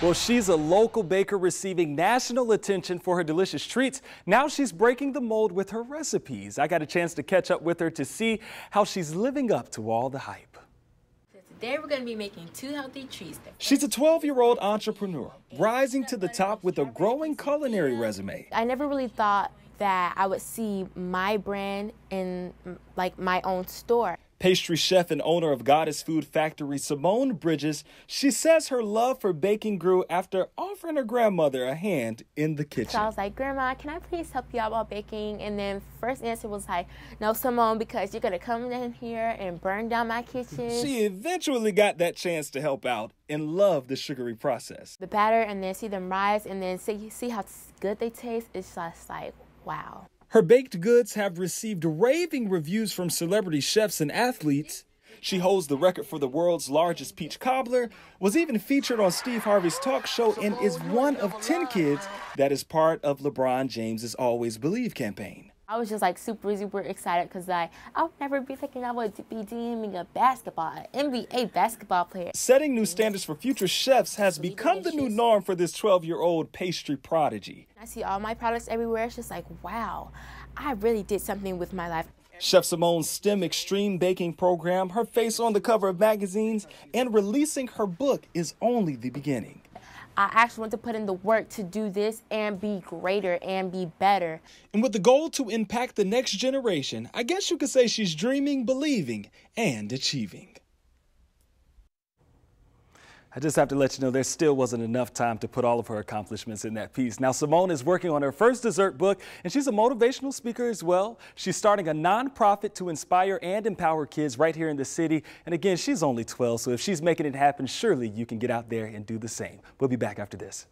Well, she's a local baker receiving national attention for her delicious treats. Now she's breaking the mold with her recipes. I got a chance to catch up with her to see how she's living up to all the hype. Today we're going to be making 2 healthy treats. She's a 12-year-old entrepreneur, rising to the top with a growing culinary resume. I never really thought that I would see my brand in my own store. Pastry chef and owner of Goddess Food Factory, Simone Bridges, she says her love for baking grew after offering her grandmother a hand in the kitchen. So I was like, Grandma, can I please help you out while baking? And then first answer was like, no, Simone, because you're going to come in here and burn down my kitchen. She eventually got that chance to help out and loved the sugary process. The batter and then see them rise and then see how good they taste. It's just like, wow. Her baked goods have received raving reviews from celebrity chefs and athletes. She holds the record for the world's largest peach cobbler, was even featured on Steve Harvey's talk show, and is one of 10 kids that is part of LeBron James's Always Believe campaign. I was just like super excited because I would never be thinking I would be dreaming of basketball, an NBA basketball player. Setting new standards for future chefs has become the new norm for this 12-year-old pastry prodigy. I see all my products everywhere. It's just like, wow, I really did something with my life. Chef Simone's STEM Extreme Baking program, her face on the cover of magazines, and releasing her book is only the beginning. I actually want to put in the work to do this and be greater and be better. And with the goal to impact the next generation, I guess you could say she's dreaming, believing, and achieving. I just have to let you know there still wasn't enough time to put all of her accomplishments in that piece. Now, Simone is working on her first dessert book, and she's a motivational speaker as well. She's starting a nonprofit to inspire and empower kids right here in the city. And again, she's only 12, so if she's making it happen, surely you can get out there and do the same. We'll be back after this.